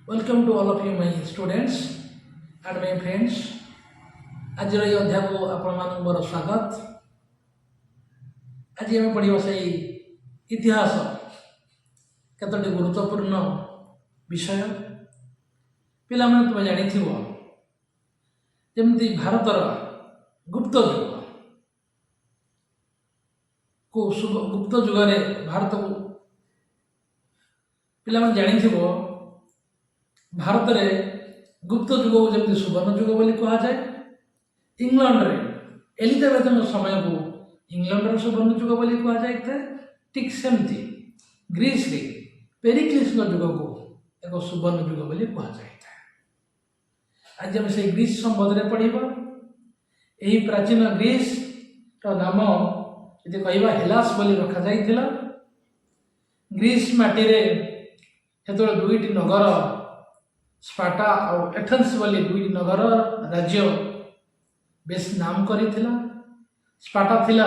Welcome to all of you, my students and my friends. आज अध्याय को आपण मोर स्वागत। आज आम पढ़ा से इतिहास कतोटी गुरुत्वपूर्ण विषय पिला तुम जानी जमती भारतर गुप्त युग को गुप्त युग भारत को पिला जानी भारत में गुप्त युग को जमी सुवर्ण युग बोली कह जाए। इंग्लैंड रे एलिजाबेथ समय को इंग्लैंड सुवर्ण युग बोली कह जाए। ठीक सेमती ग्रीस रे पेरिक्लिस युग को एक सुवर्ण युग बोली कह जाए। आज हम से ग्रीस संबंध में पढ़ा। यही प्राचीन ग्रीस नाम यदि कहवा हेलास बोली रखा जाइथिला। ग्रीस माटी रे हेतु दुईटी नगर स्पार्टा और एथेंस बोली दुईटी नगर राज्य बेस नाम करिथिला। स्पार्टा थिला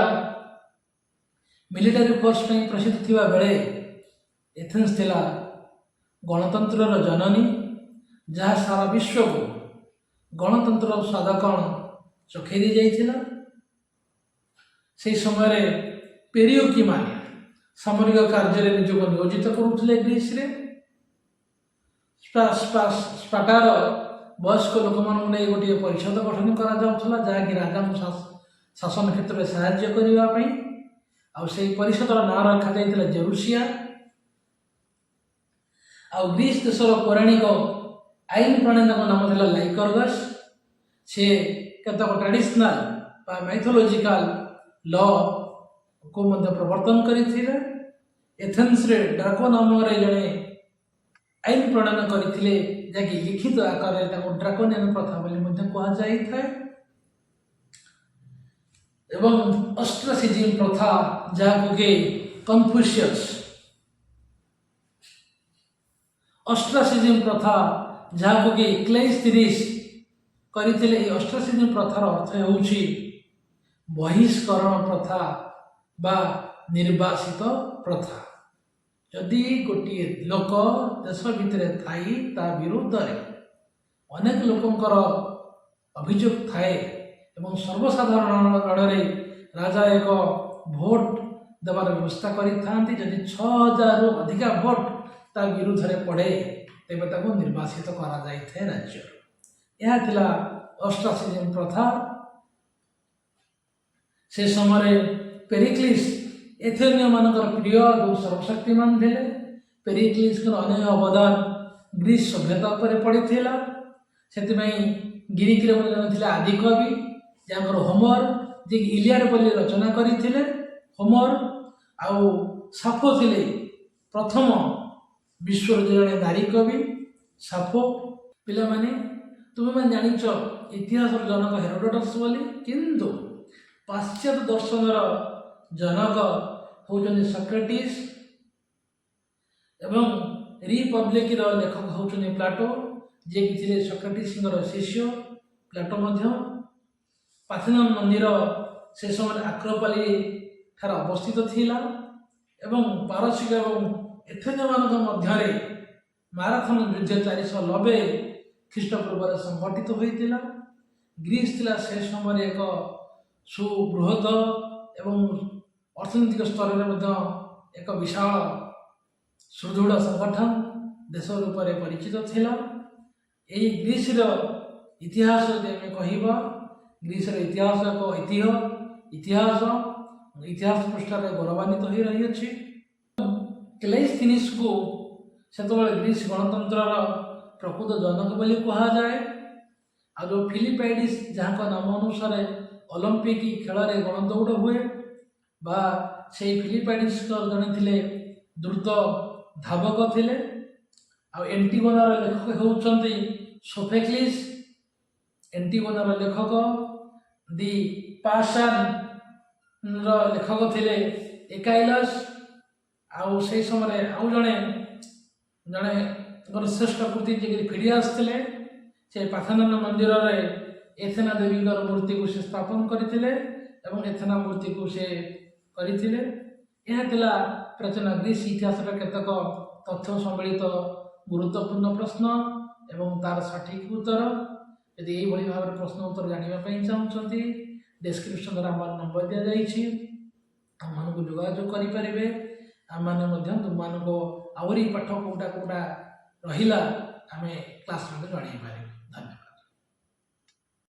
मिलिटरी फोर्स पे प्रसिद्ध थिबा बेले एथेंस थिला गणतंत्र जननी, जहाँ सारा विश्व को गणतंत्र स्वाद कौन चखई दी जाइथिला। से समय पेरियोकी माने सामरिक कार्य निजक नियोजित करुले ग्रीस रे। स्पार्टार वयस्क लोक मान गोटे परिषद गठन करा जहाँकि राजा को शासन क्षेत्र में साहाय्य करने से परिषदर नाँ रखा जाइथिला जेरुसिया। आ ग्रीस देशर पौराणिक आईन प्रणेता नाम था लाइकर्गस। से केतक ट्रेडिशनल बा माइथोलॉजिकल लॉ को प्रवर्तन करथिले। एथेंस रे ड्राको नाम रे जने आईन प्रणयन करथिले जाकि लिखित आकार रे ड्राकोनियन प्रथा बोली कह जाए। एवं ऑस्ट्रासिज्म प्रथा जहाँ कि कन्फ्यूशियस ऑस्ट्रासिज्म प्रथा जहाँ कि क्लेइस्थेनिस करथिले। ऑस्ट्रासिज्म प्रथार अर्थ होउछि बहिष्करण प्रथा बा निर्वासित प्रथा। यदि गोटे लोक देश भितर थाई ता विरुद्ध अनेक लोकंकर अभियोग थाए एवं सर्वसाधारण गणरे राजा एक भोट देवार व्यवस्था करिथांती। जदि 6000 रु अधिका भोट ता विरुद्ध में पड़े तेबे ताको निर्वासित करा जाइथे राज्य। यह थिला ऑस्ट्रासिज्म प्रथा। से समय पेरिक्लिस एथेनिय मानकर प्रिय और सर्वशक्तिमान थे। पेरिक्लिस अनेक अवदान ग्रीस सभ्यता पर पड़ीला। से ग्रीक रे आदिकवि जहाँ होमर जे इलियाड बोली रचना करथिले। होमर आउ साफो थिले प्रथम विश्व जड़े नारी कवि साफो। पिला माने तुम मैंने जानिच इतिहास जनक हेरोडोटस बोली, किंतु पाश्चात्य दर्शनर जनक होउचंदी सॉक्रेटिस एवं रिपब्लिक लेखक होउचंदी प्लाटो, जे कि थिले सॉक्रेटिस शिष्य प्लाटो मध्य। पार्थेनन मंदिर से समय आक्रोपोली ठार अवस्थित थिला एवं पारसिक एवं एथेनिय मानक मध्यरे माराथन युद्ध 490 ख्रीष्टपूर्व संघटित होइतिला। ग्रीस थिला से समय एक सुबृहत एवं अर्थनैतिक स्तर में एक विशाल सुदृढ़ संगठन देश रूप में परिचित थिला। यही ग्रीस इतिहास कहवा ग्रीस इतिहास एक इतिहास इतिहास पृष्ठ गौरवान्वित हो रही है। क्लेइस्थेनिस को से ग्रीस गणतंत्र प्रकृत जनक बोली कह जाए। आ जो फिलिपाइडिस जहाँ का नाम अनुसार ओलंपिक खेल में गणदौड़ हुए बा से फिलिपाइडिस जड़े थे द्रुत धावक थिले। आ एंटीगोनार लेखक होउचंती सोफोक्लिस। एंटीगोनार लेखक दि पाशान लेखक थिले एकाइलस। आउ से समय आउ जड़े जड़े श्रेष्ठ कृति जे फिडियास थिले। से पार्थेनन मंदिर रे एथेना देवी मूर्ति को से स्थापन करथिले एवं एथेना मूर्ति को से करथिले। यह थिला प्राचीन ग्रीस इतिहास केतक तथ्य सम्मिलित ଗୁରୁତ୍ୱପୂର୍ଣ୍ଣ ପ୍ରଶ୍ନ ଏବଂ ତାର ସଠିକ୍ ଉତ୍ତର। ଯଦି ଏଇଭଳି ଭାବରେ ପ୍ରଶ୍ନ ଉତ୍ତର ଜାଣିବା ପାଇଁ ଚାହୁଁଛନ୍ତି, ଡେସ୍କ୍ରିପସନରେ ଆମର ନମ୍ବର ଦିଆଯାଇଛି, ଆମମାନଙ୍କୁ ଯୋଗାଯୋଗ କରିପାରିବେ। ଆମମାନେ ମଧ୍ୟ ତୁମମାନଙ୍କୁ ଆହୁରି ପାଠ କୋଉଟା କୋଉଟା ରହିଲା ଆମେ କ୍ଲାସ୍ ରୁମ୍ରେ ଜଣାଇ ପାରିବୁ।